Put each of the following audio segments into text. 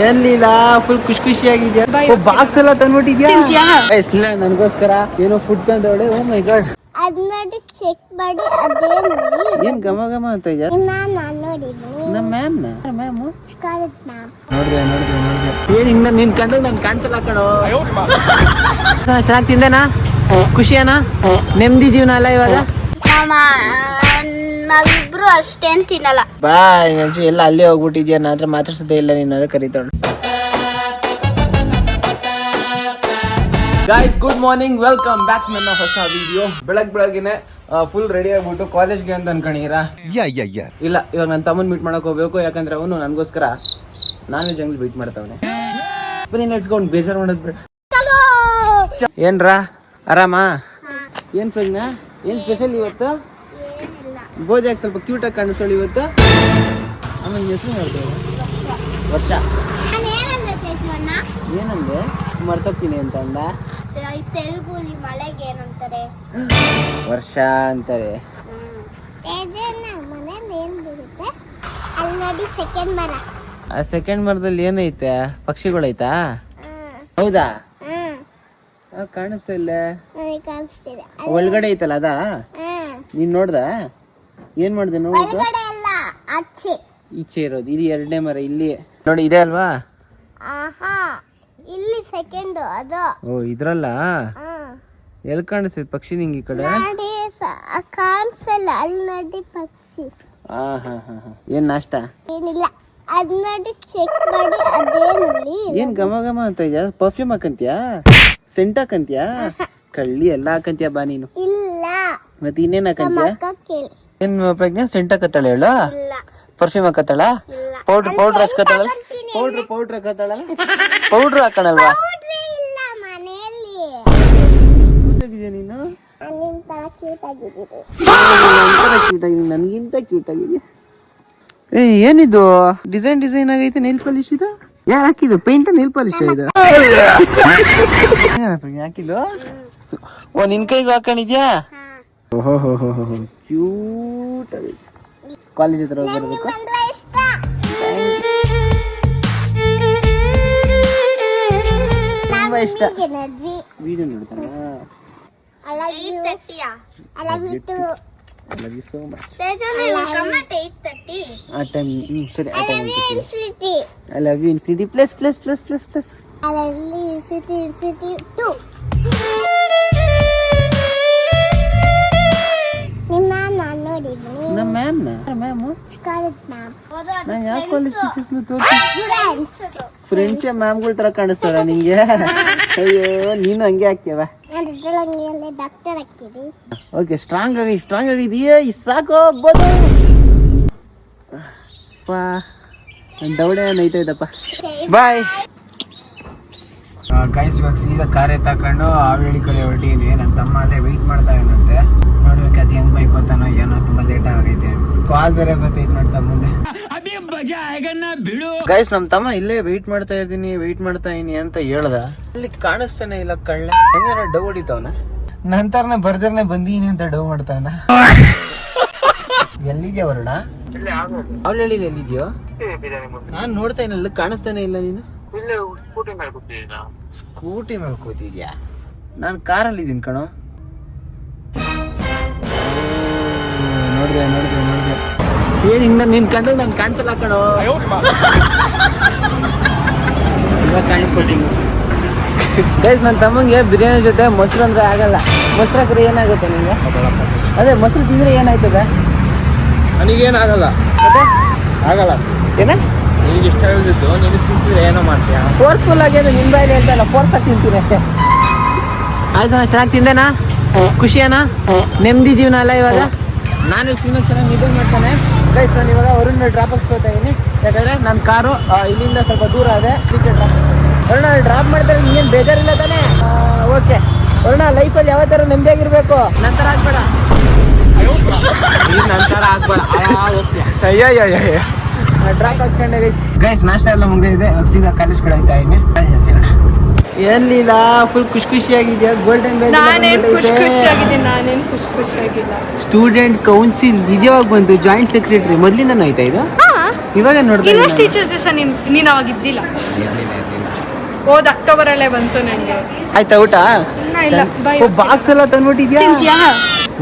ಏನಿಲ್ಲ full ಖುಷಿಯಾಗಿದ್ಯಾ. Box ಎಲ್ಲ ತಂದ್ಬಿಟ್ಟಿದ್ಯಾ. ಇಲ್ಲ ನನಗೋಸ್ಕರ ಏನೋ ಫುಡ್ ತಂದವಳೆ. ಓ ಮೈ ಗಾಡ್. ಅದನ್ನ ಚೆಕ್ ಮಾಡಿ ಅದೇನು ಏನ್ ಘಮ ಘಮ ಅಂತ ಇದೆಯಾ. ನಮ್ಮ ಮ್ಯಾಮ್ ಕಾಲೇಜ್ ಮ್ಯಾಮ್ ನೋಡ್ದೆ ಏನ್ ಹಿಂಗ ನಿನ್ ಕಂಡು ನನ್ ಕಾಣ್ಸಲ್ಲ ಕಣೋ. ಚೆನ್ನಾಗಿ ತಿಂದೇನಾ? ಖುಷಿಯಾನ? ನೆಮ್ಮದಿ ಜೀವನ ಅಲ್ಲ ಇವಾಗ. ನಾವಿಬ್ರು ಅಷ್ಟೇನ್ ತಿನ್ನಲ್ಲ. ಬಾ ಎಲ್ಲ ಅಲ್ಲೇ ಹೋಗ್ಬಿಟ್ಟಿದ್ಯಾ. ನನ್ನ ಹತ್ರ ಮಾತಾಡ್ಸೋದೇ ಇಲ್ಲ. ನೀನ್ ಅದೇ ಕರೀತಾಳು. Guys good morning, welcome back ನನ್ನ ಹೊಸ ವಿಡಿಯೋ. ಬೆಳಗ್ಗೆನೆ ಫುಲ್ ರೆಡಿ ಆಗ್ಬಿಟ್ಟು ಕಾಲೇಜ್ಗೆ ಅಂತ ಅನ್ಕೊಂಡಿರಾ? ಇಲ್ಲ, ಇವಾಗ ನನ್ನ ತಮ್ಮನ್ ಮೀಟ್ ಮಾಡಕ್ ಹೋಗ್ಬೇಕು. ಯಾಕಂದ್ರೆ ಅವನು ನನಗೋಸ್ಕರ ನಾನ್ ವೆಜ್ ಅಂಗಡಿ ಮೀಟ್ ಮಾಡ್ತಾವನೆ. ಬನ್ನಿ ನೆಡ್ಸ್ಕೊಂಡು ಬೇಜಾರು ಮಾಡೋದ್ ಬೇಡ. ಏನ್ರಾ ಆರಾಮಾ? ಏನ್ ಪ್ರಜ್ಞಾ, ಏನ್ ಸ್ಪೆಷಲ್ ಇವತ್ತು? ಬೋಧಿ ಯಾಕೆ ಸ್ವಲ್ಪ ಕ್ಯೂಟ್ ಆಗಿ ಕಾಣಿಸೋಳು ಇವತ್ತು. ಆಮೇಲೆ ಹೆಸರು ಹೇಳ್ತೇವೆ ವರ್ಷ. ಏನಂದೆ? ಮರ್ತೋಗ್ತೀನಿ ಅಂತ ಅಂದ. ತೆಲುಗು ಮಳೆಗೆ ಏನಂತಾರೆ? ವರ್ಷ ಅಂತಾರೆ. ಆ ಸೆಕೆಂಡ್ ಮರದಲ್ಲಿ ಏನೈತೆ? ಪಕ್ಷಿಗಳೈತಾ? ಹೌದಾ? ಕಾಣಿಸ್ತಾ ಇಲ್ಲ. ಒಳಗಡೆ ಐತಲ್ಲ ಅದಾ? ನೀನ್ ನೋಡ್ದ? ಏನ್ ಮಾಡ್ದೆ ನೋಡುದು? ಈಚೆ ಇರೋದು ಇದು ಎರಡನೇ ಮರ. ಇಲ್ಲಿ ನೋಡಿ, ಇದೆ ಅಲ್ವಾ? ಇಲ್ಲಿ ಸೆಕೆಂಡ್ ಅದು. ಓ ಇದ್ರಲ್ಲ. ಎಲ್ಲಿ ಕಾಣಿಸ್ತೈತೆ ಪಕ್ಷಿ ನಿಂಗೆ? ಈ ಕಡೆ ಕಾಣಿಸಲ್ಲ. ಅಲ್ಲಿ ನೋಡಿ ಪಕ್ಷಿ. ಏನ್ ನಾಷ್ಟ? ಏನಿಲ್ಲ, ಅದ್ ನೋಡಿ ಚೆಕ್ ಮಾಡಿ ಅದೇನಲ್ಲಿ. ಏನ್ ಘಮ ಘಮ ಅಂತ ಇದೆಯಾ? ಪರ್ಫ್ಯೂಮ್ ಹಾಕಂತ್ಯಾ? ಸೆಂಟ್ ಹಾಕಂತ್ಯಾ? ಕಳ್ಳಿ ಎಲ್ಲ ಹಾಕಂತ್ಯಾ ಬಾ ನೀನು. ಇಲ್ಲ ಮತ್ತೆ ಇನ್ನೇನ್ ಹಾಕಂತ್ಯಾ? ಕೇಳಿ. ಏನ್ ಪ್ರಜ್ಞಾ ಸೆಂಟ್ ಹಾಕತ್ತಾಳೆ ಹೇಳ? ಪರ್ಫ್ಯೂಮ್ ಹಾಕತ್ತಾಳ? ಪೌಡ್ರ್ ಹಾಕತ್ತಾಳ? ಪೌಡ್ರ್ ಹಾಕತ್ತಾಳಲ್ಲ? ಪೌಡ್ರ್ ಹಾಕಣಲ್ವಾ? ಇಲ್ಲ ಮನೆಯಲ್ಲಿ. ನೀನು ನನ್ಗಿಂತ ಕ್ಯೂಟ್ ಆಗಿದ್ಯಾ. ಏನಿದು ಡಿಸೈನ್ ಆಗೈತೆ? ನೈಲ್ ಪಾಲಿಶ್ ಇದು ಯಾರು ಹಾಕಿದ್ದು? ಪೇಂಟ್ ನೈಲ್ ಪಾಲಿಶ್ ಇದು ಹಾಕಿದ್ದು? ಓ ನಿನ್ ಕೈಗೂ ಹಾಕೊಂಡಿದ್ಯಾ? ಓಹೋ ಕ್ಯೂಟ್ ಆಗೈತೆ. ಕಾಲೇಜ್ ಹತ್ರ ಹೋಗಿ ಬರ್ಬೇಕು. ತುಂಬಾ ಇಷ್ಟ. ವಿಡಿಯೋ ನೋಡ್ತಾನ. I love you too. I love you so much. Come at 8:30. ಆ ಟೈಮ್ ಸರಿ. I love you infinity. I love you infinity plus. I love you infinity too. ನಿಮ್ಮ ಮ್ಯಾಮ್ ನೋಡಿದ್ನಿ. ನಮ್ಮ ಮ್ಯಾಮ್ ಕಾಲೇಜ್ ಮ್ಯಾಮ್. ನಾನು ಯಾವ college ಟೀಚರ್ಸ್ನು ತೋರಿಸಿ friends ಮ್ಯಾಮ್ಗಳ ತರ ಕಾಣಿಸ್ತಾರ ನಿಂಗೆ? ಅಯ್ಯೋ ನೀನು ಹಂಗೆ ಹಾಕ್ಯವ. ನಾನು ಇದ್ರೊಳಗೆ ಡಾಕ್ಟರ್ ಹಾಕಿದ್ದೆ. ಓಕೆ ಸ್ಟ್ರಾಂಗ್ ಆಗಿದೆಯಾ? ಸಾಕು ಬೋದು. ನನ್ನ ದೌಡೆ ನೈತಾ ಇದ್ದಪ್ಪ. Bye guys. ಇವಾಗ ಸೀದಾ ಕಾರೇ ತಕೊಂಡು ಆವೇಳಿ ಕಡೆ ಹೊರಟೀನಿ. ನನ್ನ ತಮ್ಮ ಅಲ್ಲೇ ವೆಯ್ಟ್ ಮಾಡ್ತಾ ಇದ್ದಂತೆ. ನೋಡ್ಬೇಕು ಅದು ಹೆಂಗ್ ಬೈಕ್ ಹೋಗ್ತಾನೋ ಏನೋ. ತುಂಬಾ ಲೇಟ್ ಆಗೈತೆ. ಕಾಲ್ ಬೇರೆ ಬರ್ತೈತೆ ನೋಡ್ತಾ ಮುಂದೆ. ಗೈಸ್ ನಮ್ಮ ತಮ್ಮ ಇಲ್ಲೇ ವೆಯ್ಟ್ ಮಾಡ್ತಾ ಇದೀನಿ ಅಂತ ಹೇಳ್ದ. ಇಲ್ಲಿ ಕಾಣಿಸ್ತಾನೆ ಇಲ್ಲ ಕಳ್ಳ. ಹೆಂಗಾರ ಡವ್ ಹೊಡಿತಾವನ. ನಂತರನೇ ಬರ್ದರ್ನೆ ಬಂದೀನಿ ಅಂತ ಡವ್ ಮಾಡ್ತಾವನ. ಎಲ್ಲಿದ್ಯಾ ವರುಣ? ಅವ್ಳು ಹೇಳಿದ ಎಲ್ಲಿದ್ಯೋ? ನಾನ್ ನೋಡ್ತಾ ಇಲ್ಲ, ಕಾಣಿಸ್ತಾನೆ ಇಲ್ಲ. ನೀನು ಸ್ಕೂಟಿ ಮೇಲೆ ಕೂತಿದ್ಯಾ? ನಾನು ಕಾರಲ್ಲಿ ಇದೀನಿ ಕಣೋ. ನೋಡ್ದೆ ಏನ್ ಹಿಂಗ ನಿನ್ ಕಂಡು ನನ್ ಕಾಣ್ಸಲ್ಲ ಕಣೋ. ಇವಾಗ ಕಾಣಿಸ್ಕೊತೀನಿ. ಗೈಸ್ ನನ್ನ ತಮ್ಮಂಗೆ ಬಿರಿಯಾನಿ ಜೊತೆ ಮೊಸರು ಅಂದ್ರೆ ಆಗಲ್ಲ. ಮೊಸರು ಹಾಕ್ರೆ ಏನಾಗುತ್ತೆ ನಿಂಗೆ? ಅದೇ ಮೊಸರು ತಿಂದ್ರೆ ಏನಾಯ್ತದೆ? ನನಗೇನಾಗಲ್ಲ. ಮತ್ತೆ ಆಗಲ್ಲ. ಏನ ನಿನಗೆ ಇಷ್ಟ ಹೇಳಿದ್ದು ನಿನಗೆ ತಿನ್ಸಿದ್ರೆ ಏನೋ ಮಾಡ್ತೀಯ. ಫೋರ್ಸ್ಫುಲ್ ಆಗಿ ಅದು ನಿನ್ ಬಾಯಲ್ಲಿ ಅಂತ ಅಲ್ಲ, ಫೋರ್ಸ್ ಆಗಿ ತಿಂತೀನಿ ಅಷ್ಟೇ. ಆಯ್ತಾ? ಚೆನ್ನಾಗಿ ತಿಂದೇನಾ? ಖುಷಿಯಾನ? ನೆಮ್ಮದಿ ಜೀವನ ಅಲ್ಲ ಇವಾಗ. ನಾನು ತಿನ್ನೋದು ಚೆನ್ನಾಗಿ ನಿದ್ದೆ ಮಾಡ್ತಾನೆ. ಗೈಸ್ ನಾನು ಇವಾಗ ವರುಣ ಡ್ರಾಪ್ ಹಾಕ್ಸ್ಕೊತಾ ಇದೀನಿ. ಯಾಕಂದ್ರೆ ನನ್ನ ಕಾರು ಇಲ್ಲಿಂದ ಸ್ವಲ್ಪ ದೂರ ಇದೆ. ಅದಕ್ಕೆ ವರುಣ ಡ್ರಾಪ್ ಮಾಡ್ತಾರೆ. ನಿಂಗೇನು ಬೇಜಾರಿಲ್ಲ ತಾನೆ? ಓಕೆ ವರುಣ, ಲೈಫಲ್ಲಿ ಯಾವ ಥರ ನೆಮ್ಮದಿಯಾಗಿರ್ಬೇಕು. ನಂತರ ಆಗ್ಬೇಡ. ನಂತರ ಆಗ್ಬೇಡ. Drop ಹಾಕ್ಸ್ಕೊಂಡೆ guys. ನಾಷ್ಟ ಎಲ್ಲ ಮುಗಿದಿದೆ. ಸೀದಾ ಕಾಲೇಜ್ ಕಡೆ ಹೋಗ್ತಾ ಇದ್ದೀನಿ. ಸಿಗೋಣ. ಏನಿಲ್ಲ ಫುಲ್ ಖುಷಿಯಾಗಿದ್ಯಾ? ಗೋಲ್ಡನ್ ನಾನೇನ್ ಖುಷಿಯಾಗಿಲ್ಲ. ಸ್ಟೂಡೆಂಟ್ ಕೌನ್ಸಿಲ್ ಇದ್ಯಾವಾಗ ಬಂತು? ಜಾಯಿಂಟ್ ಸೆಕ್ರೆಟರಿ ಮೊದ್ಲಿಂದನೂ ಆಯ್ತಾ ಇದು? ಇವಾಗ ನೋಡ್ತಾ ಯೂನಿವರ್ಸಿಟಿ ಟೀಚರ್ಸ್ ದಿವಸ ನೀನು ಅವಾಗ ಇದ್ದಿಲ್ಲ. ಹೋದ ಅಕ್ಟೋಬರಲ್ಲೇ ಬಂತು ನನಗೆ. ಆಯ್ತಾ ಊಟ? ಇಲ್ಲ, ಬಾಕ್ಸ್ ಎಲ್ಲ ತಂದ್ಬಿಟ್ಟಿದ್ಯಾ? ತಿಂತೀಯಾ?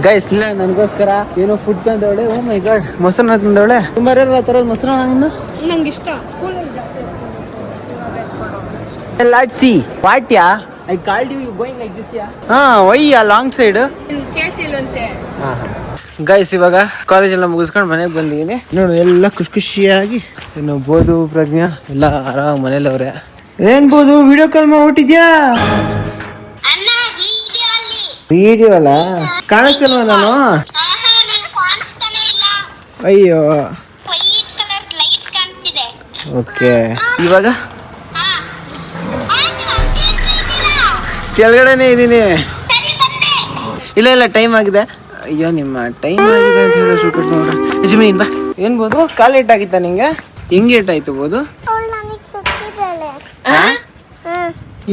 ಗೈಸ್ ಇಲ್ಲ ನನಗೋಸ್ಕರ ಏನೋ ಫುಡ್ ತಂದವಳೆ. ಓ ಮೈ ಗಾಡ್, ಮೊಸರನ್ನ ತಂದವಳೆ. ತುಂಬಾ ರೇರ್ ತರೋದು ಮೊಸರನ್ನ. ನಂಗೆ ಇಷ್ಟ. Let's see. What ya? I called you going like this ya? Why ya long side? ಕೇಳಿಸಿಲ್ವಂತೆ. ಗೈಸ್ ಇವಾಗ ಕಾಲೇಜ್ ಎಲ್ಲ ಮುಗಿಸ್ಕೊಂಡು ಮನೆಗೆ ಬಂದಿದ್ದೀನಿ. ನೋಡು ಎಲ್ಲ ಖುಷಿಯಾಗಿ ಇನ್ನು ಬೋದು ಪ್ರಜ್ಞಾ ಎಲ್ಲ ಆರಾಮ್ ಮನೇಲವ್ರೆ. ಏನ್ ಬೋದು ವಿಡಿಯೋ ಕಾಲ್ ಮಾಡ್ಬಿಟ್ಟಿದ್ಯಾ? ವಿಡಿಯೋ ಅಲ್ಲ ಕಾಣಿಸ್ತಿಲ್ವ ನಾನು? ಅಯ್ಯೋ ಓಕೆ. ಇವಾಗ ಕೆಳಗಡೆನೆ ಇದ್ದೀನಿ. ಇಲ್ಲ ಟೈಮ್ ಆಗಿದೆ. ಅಯ್ಯೋ ನಿಮ್ಮ ಟೈಮ್ ಆಗಿದೆ ಅಂತ ಹೇಳೋ ಶೂಟ್ ನೋಡ್ರ. ಯಜಮೀನ್ ಬಾ. ಏನ್ ಬೋದು ಕಾಲ್ ಏಟ್ ಆಗಿತ್ತ ನಿಂಗೆ? ಹೆಂಗೆ ಏಟ್ ಆಯ್ತು ಬೋದು?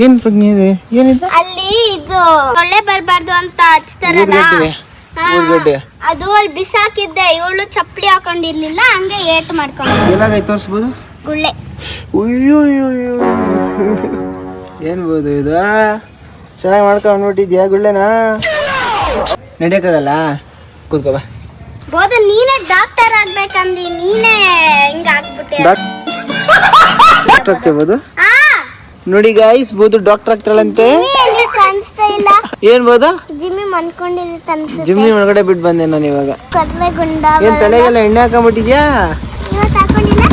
ಏನ್ ಪ್ರಜ್ಞೆ ಇದೆ? ಏನಿದೆ ಅಲ್ಲಿ? ಇದು ಸೊಳ್ಳೆ ಬರ್ಬಾರ್ದು ಅಂತ ಹಚ್ತಾರಲ್ಲ, ಊರ್ಗಡ್ಡೆ. ಅದು ಅಲ್ಲಿ ಬಿಸಾಕಿದ್ದೆ. ಇವಳು ಚಪ್ಪಲಿ ಹಾಕೊಂಡಿರ್ಲಿಲ್ಲ, ಹಂಗೆ ಏಟ್ ಮಾಡ್ಕೊಂಡು ಏನಾಗೈತೆ ತೋರಿಸ್ಬೋದು? ಗುಳ್ಳೆ. ಅಯ್ಯೋ ಏನ್ ಬೋದು ಇದು? ಚೆನ್ನಾಗಿ ಮಾಡ್ಕೊಂಡ್ಬಿಟ್ಟಿದ್ಯಾ ಗುಳ್ಳೆನಾ? ನಡೆಯಕ್ಕಾಗಲ್ಲ, ಕೂತ್ಕೋ ಬಾ. ಬೋದು ನೀನೇ ಡಾಕ್ಟರ್ ಆಗ್ಬೇಕಂದಿ, ನೀನೇ ಹಿಂಗ ಆಗ್ಬಿಟ್ಟೆ. ಡಾಕ್ಟರ್ ಆಗ್ತೇಬೋದು ನೋಡಿ ಗಾಯ್ಸ್. ಬೋದು ಡಾಕ್ಟರ್ ಆಗ್ತಾಳಂತೆ. ಕಾಣಿಸ್ತಾ ಇಲ್ಲ. ಏನ್ ಬೋದು? ಜಿಮ್ಮಿ ಮನ್ಕೊಂಡಿರುತ್ತೆ ಅನ್ಸುತ್ತೆ. ಜಿಮ್ಮಿ ಒಳಗಡೆ ಬಿಟ್ಟು ಬಂದೆ ನಾನು ಇವಾಗ. ಕರ್ರೆ ಗುಂಡ ಏನ್ ತಲೆಗೆಲ್ಲ ಎಣ್ಣೆ ಹಾಕೊಂಡ್ಬಿಟ್ಟಿದ್ಯಾ? ಇವತ್ತು ಹಾಕೊಂಡಿಲ್ಲ.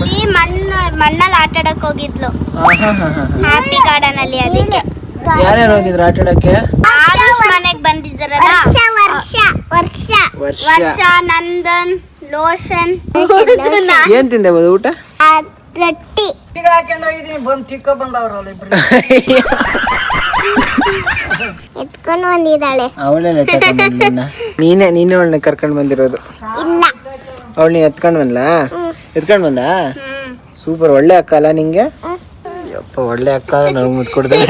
ಅಲ್ಲಿ ಮಣ್ಣಲ್ಲಿ ಆಟ ಆಡಕ್ ಹೋಗಿದ್ಲು ಹ್ಯಾಪಿ ಗಾರ್ಡನ್ ಅಲ್ಲಿ. ಅದಕ್ಕೆ ಯಾರ್ಯಾರು ಹೋಗಿದ್ರು ಆಟ ಆಡಕ್ಕೆ? ಮನೆಗ್ ಬಂದಿದ್ದಾರಲ್ಲ. ವರ್ಷ ನಂದನ್ ಲೋಷನ್. ಏನ್ ತಿಂದೆ ಬೋದು ಊಟ? ರೊಟ್ಟಿ. ಎತ್ಕೊಂಡು ಬಂದಿದ್ದಾಳೆ. ಅವಳೆಲ್ಲ ನೀನೇ ಅವಳನ್ನ ಕರ್ಕೊಂಡ್ ಬಂದಿರೋದು? ಇಲ್ಲ, ಅವಳನ್ನ ಎತ್ಕೊಂಡ್ ಎತ್ಕೊಂಡ್ ಬಂದ. ಸೂಪರ್, ಒಳ್ಳೆ ಅಕ್ಕ ಅಲ್ಲ ನಿಂಗೆ? ಯಪ್ಪ ಒಳ್ಳೆ ಅಕ್ಕ, ನನಗೆ ಮುದ್ದು ಕೊಡ್ತಾರೆ.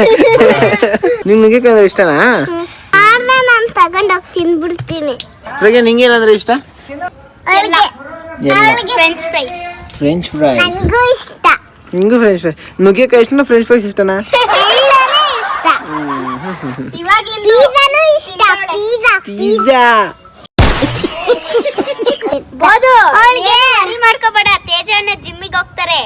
ನಿಂಗೆ ನುಗ್ಗೆಕಾಯಿ ಇಷ್ಟನಾ? ಆಮೇಲೆ ನಾನು ತಗೊಂಡೋಗಿ ತಿನ್ಬಿಡ್ತೀನಿ. ಪ್ರಜ್ಞೆ ನಿಂಗೇನಂದ್ರೆ ಇಷ್ಟ? French fries. ಫ್ರೆಂಚ್ ಫ್ರೈಸ್ ನನಗೂ ಇಷ್ಟ. ನಿಂಗೂ ಫ್ರೆಂಚ್ ಫ್ರೈಸ್. ನುಗ್ಗೆಕಾಯಿ ಇಷ್ಟನಾ ಫ್ರೆಂಚ್ ಫ್ರೈಸ್ ಇಷ್ಟನಾ? ಎಲ್ಲರೂ ಇಷ್ಟ. ಇವಾಗಿಂದ ಪಿಜ್ಜಾನು ಇಷ್ಟ. ಪಿಜ್ಜಾ ಬೋದು ಅವಳಿಗೆ ಅರಿ ಮಾಡ್ಕೋಬೇಡ. ತೇಜಣ್ಣ ಜಿಮ್ಮಿಗೆ ಹೋಗ್ತಾರೆ.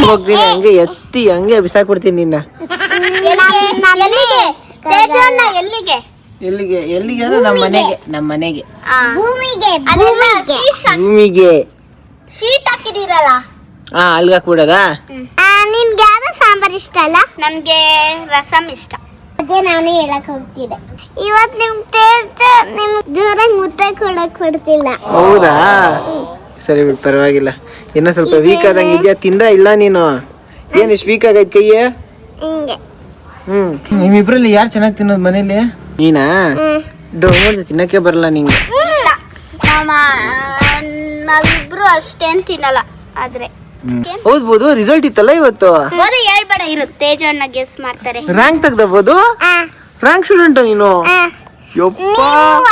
ಹೋಗ್ತೀನಿ ಹಂಗೆ ಎತ್ತಿ ಹಂಗೆ ಬಿಸಾಕ್ಬಿಡ್ತೀನಿ ನಿನ್ನ. ಎಲ್ಲಿಗೆ ತೇಜಣ್ಣ? ಎಲ್ಲಿಗೆ? ಎಲ್ಲಿಗೆ ಅಂದ್ರೆ ನಮ್ಮ ಮನೆಗೆ ಭೂಮಿಗೆ ಶೀಟ್ ಹಾಕಿದಿರಲ್ಲ, ಅಲ್ಗ ಹಾಕ್ಬಿಡದ. ನಿನ್ಗೆ ಯಾವ್ದು ಸಾಂಬಾರ್ ಇಷ್ಟ ಅಲ್ಲ? ನನ್ಗೆ ರಸಂ ಇಷ್ಟ. ಅದೇ ನಾನು ಹೇಳಕ್ ಹೋಗ್ತಿದ್ದೆ. ಇವತ್ ನಿಮ್ ನಿಮ್ ಜೋರಾಗಿ ಮುದ್ದೆ ಕೊಡಕ್ ಕೊಡ್ತಿಲ್ಲ. ಹೌದಾ? ಸರಿ ಬಿಡು, ಪರವಾಗಿಲ್ಲ. ಇನ್ನ ಸ್ವಲ್ಪ ವೀಕ್ ಆದಂಗೆ ಇದೆಯಾ? ತಿಂದ ಇಲ್ಲ ನೀನು? ಏನ್ ಇಷ್ಟು ವೀಕ್ ಆಗೈತ್ ಕೈಯ? ಹಿಂಗೆ ನಿಮ್ಮಿಬ್ರಲ್ಲಿ ಯಾರು ಚೆನ್ನಾಗಿ ತಿನ್ನೋದು ಮನೇಲಿ? ನೀನಾ? ತಿನ್ನಕ್ಕೆ ಬರಲ್ಲ ನಿಂಗೆ. ನಾವಿಬ್ರು ಅಷ್ಟೇನ್ ತಿನ್ನಲ್ಲ. ಆದ್ರೆ ಹೌದ್ಬೋದು. ರಿಸಲ್ಟ್ ಇತ್ತಲ್ಲ ಇವತ್ತು? ಬೋದು ಹೇಳ್ಬೇಡ, ಇರುತ್ತೆ. ತೇಜಣ್ಣ ಗೆಸ್ ಮಾಡ್ತಾರೆ. ರ್ಯಾಂಕ್ ತೆಗ್ದಬಹುದು? ರ್ಯಾಂಕ್ ಸ್ಟೂಡೆಂಟ್ ನೀನು? ಯಪ್ಪ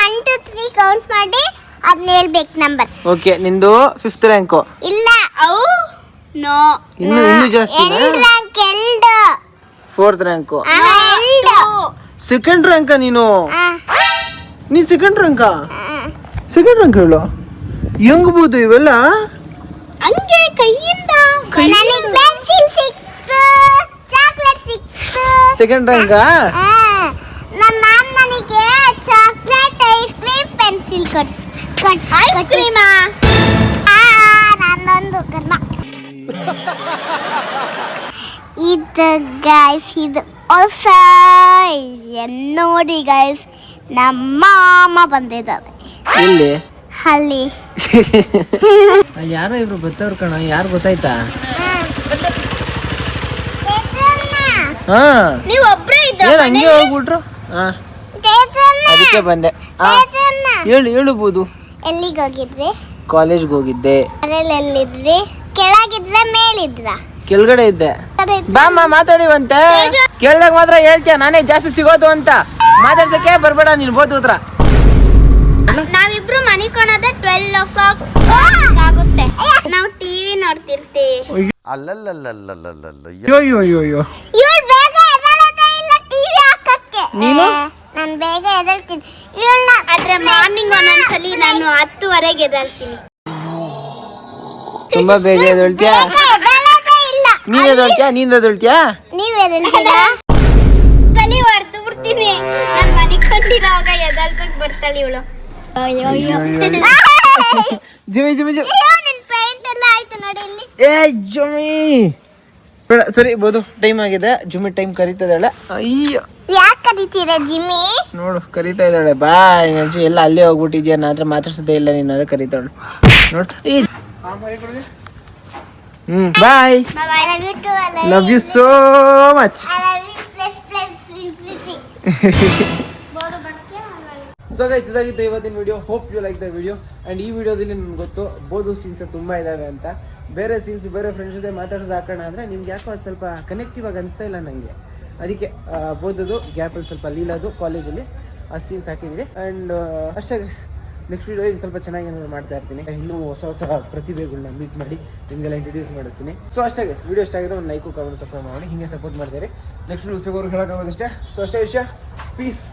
1 2 3 ಕೌಂಟ್ ಮಾಡಿ ಅದನ್ನ ಹೇಳ್ಬೇಕು ನಂಬರ್. ಓಕೆ, ನಿಂದು 5th ರ್ಯಾಂಕ್? ಇಲ್ಲ, ಅವು ನೋ, ಇನ್ನು ಜಾಸ್ತಿ. Rank 4th rank. 2nd rank ನೀನು? ನೀನ್ 2nd ರ್ಯಾಂಕ್? 2nd ರ್ಯಾಂಕ್ ಹೇಳು. ಹೆಂಗ್ ಬೋದು ಇವೆಲ್ಲ? ಹಂಗೆ ಕೈಯಿಂದ. ನನಗೆ ಪೆನ್ಸಿಲ್ ಸಿಕ್ತು, ಚಾಕ್ಲೇಟ್ ಸಿಕ್ತು. 2nd rank? ನಮ್ಮ ಮ್ಯಾಮ್ ನನಗೆ ಚಾಕ್ಲೇಟ್, ಐಸ್ ಕ್ರೀಮ್, ಪೆನ್ಸಿಲ್ ಕೊಟ್ಟು. ಐಸ್ ಕ್ರೀಮಾ? ನನ್ನೊಂದು ಕರ್ಮ. ಇದು ಗೈಸ್, ಇದು ಹೊಸ ನೋಡಿ ಗೈಸ್, ನಮ್ಮ ಮಾಮ ಬಂದಿದ್ದಾರೆ. ಎಲ್ಲಿ? ಅಲ್ಲಿ ಯಾರೋ ಇಬ್ರು ಬರ್ತಾವ್ರ ಕಣ. ಯಾರು ಗೊತ್ತಾಯ್ತಾ? ಹಾ, ನೀವು ಒಬ್ರೇ ಇದ್ರ? ಏನ್ ಹಂಗೆ ಹೋಗ್ಬಿಟ್ರು? ಅದಕ್ಕೆ ಬಂದೆ. ಹೇಳಬಹುದು. ಎಲ್ಲಿಗೆ ಹೋಗಿದ್ರಿ? ಕಾಲೇಜ್ಗೆ ಹೋಗಿದ್ದೆ. ಮನೇಲಿ ಎಲ್ಲಿದ್ರಿ? ಕೆಳಗಿದ್ರ ಮೇಲಿದ್ರ? ಕೆಳಗಡೆ ಇದ್ದೆ. ಬಾಮ್ಮ ಮಾತಾಡಿವಂತೆ. ಕೇಳ್ದಾಗ ಮಾತ್ರ ಹೇಳ್ತೀಯ ನಾನೇ ಜಾಸ್ತಿ ಸಿಗೋದು ಅಂತ. ಮಾತಾಡ್ಸಕ್ಕೆ ಬರ್ಬೇಡ ನೀನು ಬೋದು ಹತ್ರ. ನಾವಿಬ್ರು ಮನಿಕೊಳೋದೇ 12 o'clock ಆಗುತ್ತೆ. ನಾವು ಟಿವಿ ನೋಡ್ತಿರ್ತೀವಿ. ಅಯ್ಯೋ ಇವಳು ಬೇಗ ಎದ್ದೇಳೋದೇ ಇಲ್ಲ ಟಿವಿ ಹಾಕಕ್ಕೆ. ನೀನು? ನಾನು ಬೇಗ ಎದ್ದೇಳ್ತೀನಿ. ಇವಳನ್ನ ಆದ್ರೆ ಮಾರ್ನಿಂಗ್ ಒಂದೊಂದ್ಸಲಿ ನಾನು 10:30ಗೆ ಎದ್ದೇಳ್ತೀನಿ. ತುಂಬಾ ಬೇಗ ಎದ್ದೇಳ್ತೀಯಾ? ಎದ್ದೇಳೋದೇ ಇಲ್ಲ. ನೀನ್ ಎದ್ದೇಳ್ತೀಯಾ? ನೀವ್ ಎದ್ದೇಳ್ತೀರಾ? ತಲೆ ಹೊಡೆದು ಬಿಡ್ತೀನಿ. ನಾನು ಮನಿಕೊಂಡಿರೋವಾಗ ಎದ್ದೇಳ್ಸಕ್ ಬರ್ತಾಳೆ ಇವಳು. ಅಯ್ಯೋ ಜಿಮಿ ನಿನ್ ಪೇಂಟ್ ಎಲ್ಲ ಆಯ್ತು ನೋಡಿ ಇಲ್ಲಿ. ಏ ಜುಮಿ ಬೇಡ ಸರಿ ಬೋದು ಟೈಮ್ ಆಗಿದೆ. ಜುಮಿ ಟೈಮ್ ಕರೀತಾ ಇದ್ದಾಳೆ. ಅಯ್ಯೋ ಯಾಕೆ ಕರೀತೀರಾ ಜಿಮ್ಮಿ? ನೋಡು ಕರೀತಾ ಇದ್ದಾಳೆ. ಬಾಯ್ ನಂಜಿ ಎಲ್ಲ ಅಲ್ಲೇ ಹೋಗ್ಬಿಟ್ಟಿದ್ಯಾ. ನನ್ನ ಹತ್ರ ಮಾತಾಡ್ಸೋದೇ ಇಲ್ಲ ನೀನು. ಅದೇ ಕರೀತಾಳು ನೋಡು. Bye. Love you so much. So guys ಇದಾಗಿತ್ತು ಇವತ್ತಿನ video. Hope you like the video. And ಈ ವಿಡಿಯೋದಲ್ಲಿ ನನಗೆ ಗೊತ್ತು ಬೋದು ಸೀನ್ಸ್ ತುಂಬ ಇದ್ದಾವೆ ಅಂತ. ಬೇರೆ ಸೀನ್ಸ್ ಬೇರೆ ಫ್ರೆಂಡ್ಸ್ ಜೊತೆ ಮಾತಾಡೋದು ಹಾಕೋಣ ಅಂದರೆ ನಿಮ್ಗೆ ಯಾಕೋ ಅದು ಸ್ವಲ್ಪ ಕನೆಕ್ಟಿವ್ ಆಗಿ ಅನಿಸ್ತಾ ಇಲ್ಲ ನನಗೆ. ಅದಕ್ಕೆ ಬೋದದು ಗ್ಯಾಪಲ್ಲಿ ಸ್ವಲ್ಪ ಲೀಲದು ಕಾಲೇಜಲ್ಲಿ ಆ ಸೀನ್ಸ್ ಹಾಕಿದ್ದೀನಿ. ಆ್ಯಂಡ್ ಅಷ್ಟೇ ಗೈಸ್. ನೆಕ್ಸ್ಟ್ ವಿಡಿಯೋ ಇನ್ನು ಸ್ವಲ್ಪ ಚೆನ್ನಾಗಿ ಏನಾದ್ರು ಮಾಡ್ತಾ ಇರ್ತೀನಿ. ಇನ್ನೂ ಹೊಸ ಪ್ರತಿಭೆಗಳನ್ನ ಮೀಟ್ ಮಾಡಿ ನಿಮಗೆಲ್ಲ ಇಂಟ್ರೊಡ್ಯೂಸ್ ಮಾಡಿಸ್ತೀನಿ. ಸೊ ಅಷ್ಟೇ ಗೈಸ್. ವಿಡಿಯೋ ಇಷ್ಟ ಆಗಿದ್ರೆ ಒಂದು ಲೈಕು ಕಮೆಂಟ್ ಸಬ್ಸ್ಕ್ರೈಬ್ ಮಾಡಿ ಹಿಂಗೆ ಸಪೋರ್ಟ್ ಮಾಡ್ತಾರೆ. ನೆಕ್ಸ್ಟ್ ವಿಡಿಯೋ ಸಿಗೋರು ಹೇಳೋಕ್ಕಾಗೋದಷ್ಟೇ. ಸೊ ಅಷ್ಟೇ ವಿಷಯ. ಪೀಸ್.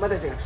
ಮತ್ತೆ ಸಿಗೋಣ.